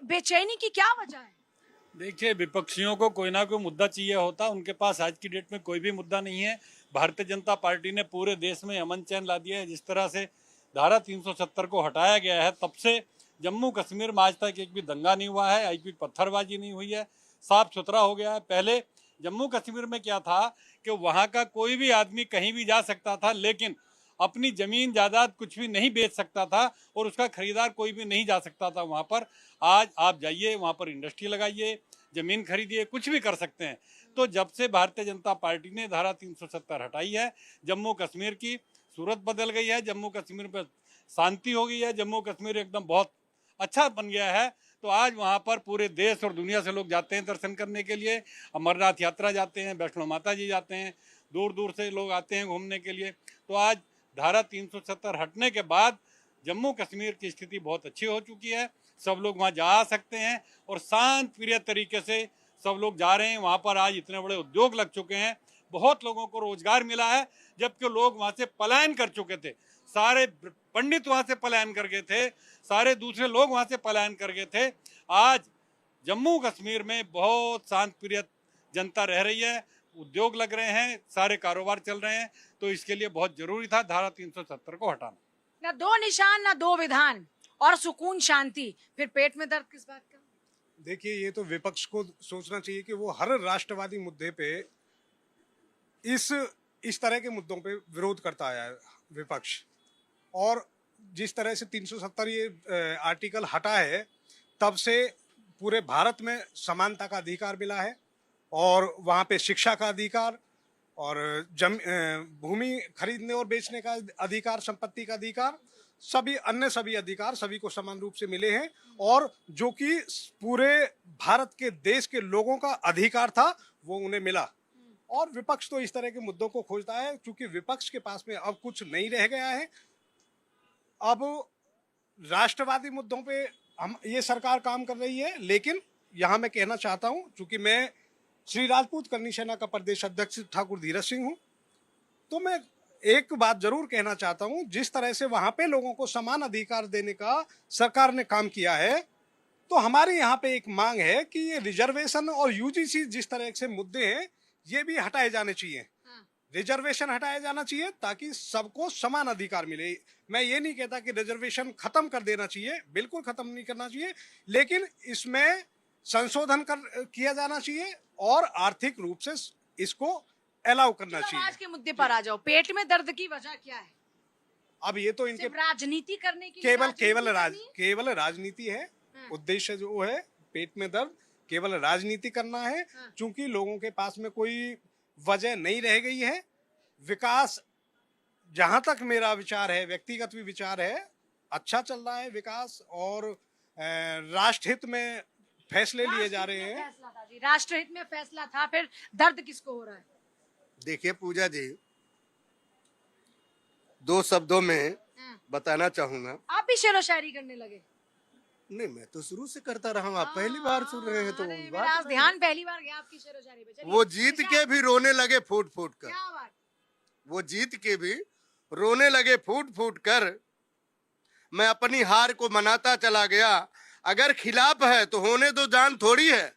बेचैनी की क्या वजह है? देखिए, विपक्षियों को कोई ना कोई मुद्दा चाहिए होता। उनके पास आज की डेट में कोई भी मुद्दा नहीं है। भारतीय जनता पार्टी ने पूरे देश में अमन चैन ला दिया है। जिस तरह से धारा 370 को हटाया गया है, तब से जम्मू कश्मीर में आज तक एक भी दंगा नहीं हुआ है, एक भी पत्थरबाजी नहीं हुई है, साफ सुथरा हो गया है। पहले जम्मू कश्मीर में क्या था कि वहाँ का कोई भी आदमी कहीं भी जा सकता था, लेकिन अपनी जमीन जायदाद कुछ भी नहीं बेच सकता था और उसका खरीदार कोई भी नहीं जा सकता था वहाँ पर। आज आप जाइए, वहाँ पर इंडस्ट्री लगाइए, जमीन खरीदिए, कुछ भी कर सकते हैं। तो जब से भारतीय जनता पार्टी ने धारा 370 हटाई है, जम्मू कश्मीर की सूरत बदल गई है, जम्मू कश्मीर पर शांति हो गई है, जम्मू कश्मीर एकदम बहुत अच्छा बन गया है। तो आज वहाँ पर पूरे देश और दुनिया से लोग जाते हैं दर्शन करने के लिए। अमरनाथ यात्रा जाते हैं, वैष्णो माता जी जाते हैं, दूर दूर से लोग आते हैं घूमने के लिए। तो आज धारा 370 हटने के बाद जम्मू कश्मीर की स्थिति बहुत अच्छी हो चुकी है। सब लोग वहाँ जा सकते हैं और शांत प्रिय तरीके से सब लोग जा रहे हैं। वहाँ पर आज इतने बड़े उद्योग लग चुके हैं, बहुत लोगों को रोजगार मिला है, जबकि लोग वहाँ से पलायन कर चुके थे। सारे पंडित वहाँ से पलायन कर गए थे, सारे दूसरे लोग वहाँ से पलायन कर गए थे। आज जम्मू कश्मीर में बहुत शांत प्रिय जनता रह रही है, उद्योग लग रहे हैं, सारे कारोबार चल रहे हैं। तो इसके लिए बहुत जरूरी था धारा 370 को हटाना। ना दो निशान ना दो विधान और सुकून शांति, फिर पेट में दर्द किस बात का? देखिए, ये तो विपक्ष को सोचना चाहिए कि वो हर राष्ट्रवादी मुद्दे पे इस तरह के मुद्दों पे विरोध करता आया है विपक्ष। और जिस तरह से 370 ये आर्टिकल हटा है, तब से पूरे भारत में समानता का अधिकार मिला है और वहाँ पे शिक्षा का अधिकार और भूमि खरीदने और बेचने का अधिकार, संपत्ति का अधिकार, सभी अधिकार सभी को समान रूप से मिले हैं। और जो कि पूरे भारत के देश के लोगों का अधिकार था, वो उन्हें मिला। और विपक्ष तो इस तरह के मुद्दों को खोजता है, क्योंकि विपक्ष के पास में अब कुछ नहीं रह गया है। अब राष्ट्रवादी मुद्दों पे हम ये सरकार काम कर रही है। लेकिन यहाँ मैं कहना चाहता हूँ, चूंकि मैं श्री राजपूत करनी सेना का प्रदेश अध्यक्ष ठाकुर धीरज सिंह हूँ, तो मैं एक बात जरूर कहना चाहता हूँ। जिस तरह से वहाँ पे लोगों को समान अधिकार देने का सरकार ने काम किया है, तो हमारे यहाँ पे एक मांग है कि ये रिजर्वेशन और यूजीसी जिस तरह से मुद्दे हैं, ये भी हटाए जाने चाहिए। रिजर्वेशन हटाया जाना चाहिए ताकि सबको समान अधिकार मिले। मैं ये नहीं कहता कि रिजर्वेशन खत्म कर देना चाहिए, बिल्कुल खत्म नहीं करना चाहिए, लेकिन इसमें संशोधन किया जाना चाहिए और आर्थिक रूप से इसको अलाउ करना चाहिए। आज के मुद्दे पर आ जाओ, पेट में दर्द की वजह क्या है? अब ये तो इनके राजनीति करने की केवल राजनीति है। उद्देश्य जो है पेट में दर्द केवल राजनीति करना है। चूंकि लोगों के पास में कोई वजह नहीं रह गई है। विकास, जहां तक मेरा विचार है, व्यक्तिगत भी विचार है, अच्छा चल रहा है विकास। और राष्ट्रहित में फैसले लिए जा रहे हैं। राष्ट्रहित में फैसला था, फिर दर्द किसको हो रहा है? देखिए पूजा जी, दो शब्दों में बताना चाहूंगा। आप भी शेरो शायरी करने लगे? नहीं, मैं तो शुरू से करता रहा हूँ, आप पहली बार सुन रहे हैं। तो मेरा ध्यान पहली बार गया आपकी शेरो शायरी पे। वो जीत के भी रोने लगे फूट फूट कर। क्या बात? वो जीत के भी रोने लगे फूट फूट कर, मैं अपनी हार को मनाता चला गया। अगर खिलाफ है तो होने दो, जान थोड़ी है।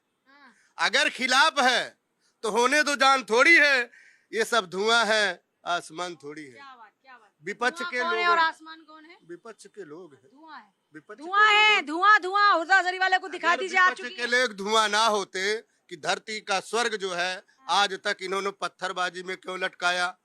अगर खिलाफ है तो होने दो, जान थोड़ी है। ये सब धुआं है, आसमान थोड़ी है। क्या बात, क्या बात। विपक्ष के लोग और आसमान कौन है? विपक्ष के लोग हैं। धुआं है, विपक्ष धुआं है, धुआं धुआं। हुर्दा जरी वाले को दिखा दीजिए। विपक्ष के लोग धुआं ना होते कि धरती का स्वर्ग जो है आज तक इन्होंने पत्थरबाजी में क्यों लटकाया,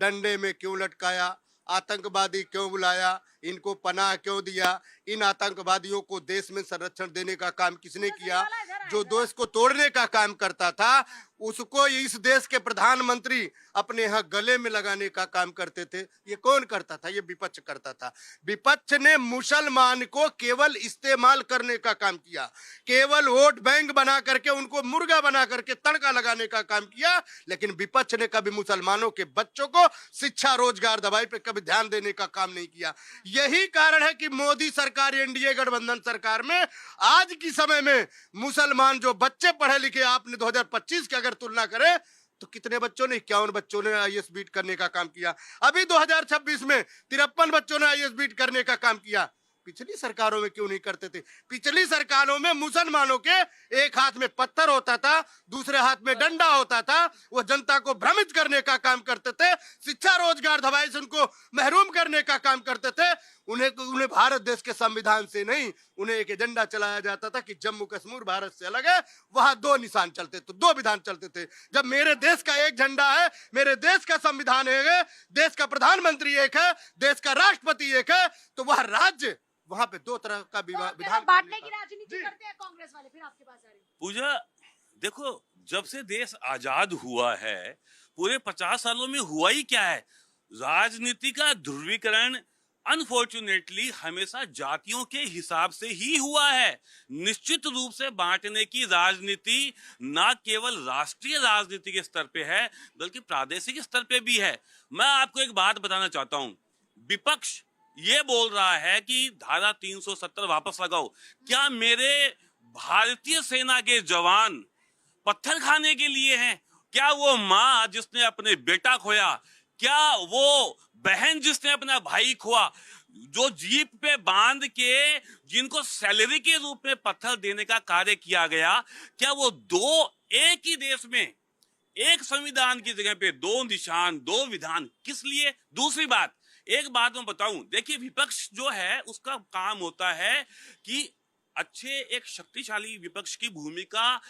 डंडे में क्यों लटकाया, आतंकवादी क्यों बुलाया, इनको पनाह क्यों दिया। इन आतंकवादियों को देश में संरक्षण देने का काम किसने किया? जो देश को तोड़ने का काम करता था, उसको इस देश के प्रधानमंत्री अपने यहाँ गले में लगाने का काम करते थे। ये कौन करता था? ये विपक्ष करता था। विपक्ष ने मुसलमान को केवल इस्तेमाल करने का काम किया, केवल वोट बैंक बना करके उनको मुर्गा बना करके तड़का लगाने का काम किया। लेकिन विपक्ष ने कभी मुसलमानों के बच्चों को शिक्षा, रोजगार, दवाई पे कभी ध्यान देने का काम नहीं किया। यही कारण है कि मोदी सरकार, एनडीए गठबंधन सरकार में आज की समय में मुसलमान जो बच्चे पढ़े लिखे, आपने 2025 की अगर तुलना करें तो कितने बच्चों ने, 51 बच्चों ने आईएएस बीट करने का काम किया। अभी 2026 में 53 बच्चों ने आईएएस बीट करने का काम किया। पिछली सरकारों में क्यों नहीं करते थे? पिछली सरकारों में मुसलमानों के एक हाथ में पत्थर होता था, दूसरे हाथ में डंडा होता था, वो जनता को भ्रमित करने का काम करते थे, शिक्षा रोजगार दवाई से उनको महरूम करने का काम करते थे। उन्हें भारत देश के संविधान से नहीं, उन्हें एक एजेंडा चलाया जाता था कि जम्मू कश्मीर भारत से अलग है, वहां दो निशान चलते थे, दो विधान चलते थे। जब मेरे देश का एक झंडा है, मेरे देश का संविधान एक है, देश का प्रधानमंत्री एक है, देश का राष्ट्रपति एक है, तो वह राज्य वहां पे दो तरह का विधान बांटने की राजनीति करते हैं कांग्रेस वाले, फिर आपके पास आ रही हूं। पूजा, देखो, जब से देश आजाद हुआ है, पूरे 50 सालों में हुआ ही क्या है? राजनीति का ध्रुवीकरण अनफॉर्चुनेटली हमेशा जातियों के हिसाब से ही हुआ है। निश्चित रूप से बांटने की राजनीति ना केवल राष्ट्रीय राजनीति के स्तर पे है, बल्कि प्रादेशिक स्तर पे भी है। मैं आपको एक बात बताना चाहता हूं, विपक्ष ये बोल रहा है कि धारा 370 वापस लगाओ। क्या मेरे भारतीय सेना के जवान पत्थर खाने के लिए हैं? क्या वो माँ जिसने अपने बेटा खोया, क्या वो बहन जिसने अपना भाई खोया, जो जीप पे बांध के जिनको सैलरी के रूप में पत्थर देने का कार्य किया गया, क्या वो दो एक ही देश में एक संविधान की जगह पे दो निशान, दो विधान, किस लिए? दूसरी बात, एक बात मैं बताऊं, देखिए, विपक्ष जो है उसका काम होता है कि अच्छे एक शक्तिशाली विपक्ष की भूमिका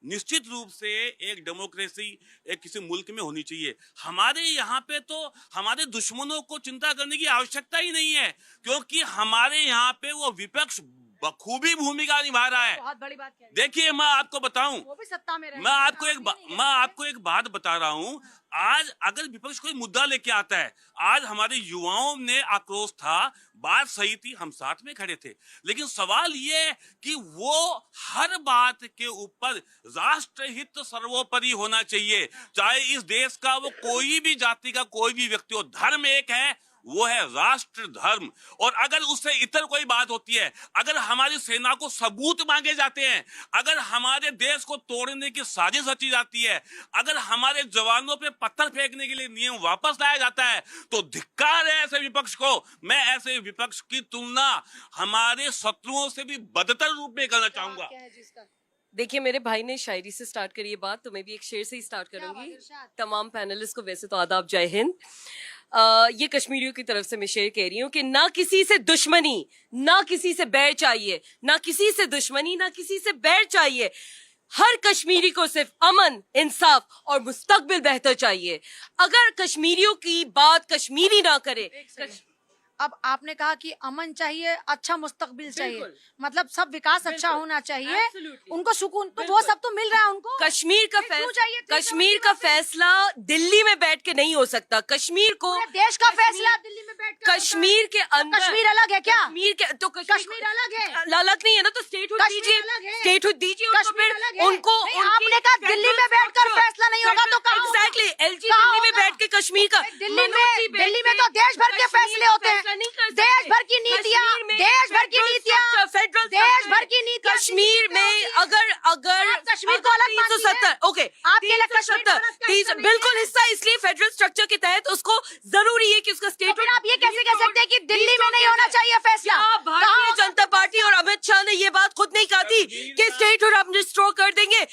निश्चित रूप से एक डेमोक्रेसी, एक किसी मुल्क में होनी चाहिए। हमारे यहाँ पे तो हमारे दुश्मनों को चिंता करने की आवश्यकता ही नहीं है, क्योंकि हमारे यहाँ पे वो विपक्ष बखूबी भूमिका निभा रहा है। बहुत बड़ी बात कह रही हैं। देखिए, मैं आपको बताऊं, वो भी सत्ता में रहे। मैं आपको एक बात बता रहा हूं। आज अगर विपक्ष कोई मुद्दा लेके आता है, आज हमारे युवाओं ने आक्रोश था, बात सही थी, हम साथ में खड़े थे, लेकिन सवाल ये है कि वो हर बात के ऊपर राष्ट्रहित सर्वोपरि होना चाहिए, चाहे इस देश का वो कोई भी जाति का कोई भी व्यक्ति हो। धर्म एक है, वो है राष्ट्र धर्म। और अगर उससे इतर कोई बात होती है, अगर हमारी सेना को सबूत मांगे जाते हैं, अगर हमारे देश को तोड़ने की साजिश रची जाती है, अगर हमारे जवानों पे पत्थर फेंकने के लिए नियम वापस लाया जाता है, तो धिक्कार है ऐसे विपक्ष को। मैं ऐसे विपक्ष की तुलना हमारे शत्रुओं से भी बदतर रूप में करना चाहूंगा। क्या है जिसका? देखिए, मेरे भाई ने शायरी से स्टार्ट करी ये बात, तो मैं भी एक शेर से ही स्टार्ट करूंगी। तमाम पैनलिस्ट को वैसे तो आदाब, जय हिंद। ये कश्मीरियों की तरफ से मैं शेर कह रही हूँ कि ना किसी से दुश्मनी, ना किसी से बैर चाहिए, ना किसी से दुश्मनी, ना किसी से बैर चाहिए। हर कश्मीरी को सिर्फ अमन, इंसाफ और मुस्तकबिल बेहतर चाहिए। अगर कश्मीरियों की बात कश्मीरी ना करे, अब आपने कहा कि अमन चाहिए, अच्छा मुस्तकबिल चाहिए, बिल्कुल। मतलब सब विकास अच्छा होना चाहिए, Absolutely। उनको सुकून, तो वो बिल्कुल। सब तो मिल रहा है उनको। कश्मीर का क्यों चाहिए? तो कश्मीर का फैसला दिल्ली में बैठ के नहीं हो सकता। कश्मीर को पूरे देश का फैसला दिल्ली में बैठ के कश्मीर के अंदर, कश्मीर अलग है क्या? कश्मीर के तो कश्मीर अलग है। अलग नहीं है ना, तो स्टेटहुड कश्मीर दीजिए, अलग है। स्टेटहुड दीजिए उनको, कश्मीर फिर अलग है। उनको नहीं, आपने कहा दिल्ली में बैठकर फैसला नहीं होगा तो कहाँ होगा? एग्जैक्टली, एलजी कहाँ दिल्ली में होगा? बैठ के कश्मीर का, दिल्ली मनोज जी में बैठ दिल्ली में के तो देश भर के कश्मीर फैसले का होते हैं, फैसला नहीं कर सकते। देश भर की नीतियाँ, कश्मीर में देश भर की फेडरल नीतियाँ, स्ट्रक्चर, फेडरल देश स्ट्रक्चर भर की नीतियाँ कश्मीर में अगर आप कश्मीर को अलग मानती हैं? 370, ओके, आपके लिए कश्मीर का अलग का हिस्सा नहीं बिल्कुल है? हिस्सा, इसलिए फेडरल स्ट्रक्चर के तहत उसको जरूरी है कि उसका तो स्टेट। फिर आप ये कैसे कह सकते हैं कि दिल्ली में नहीं होना चाहिए फैसला? क्या कहाँ भारतीय होगा? जनता पार्टी और अमित शाह ने ये बात खुद नहीं कहा थी कि स्टेटहुड हम रिस्टोर कर देंगे?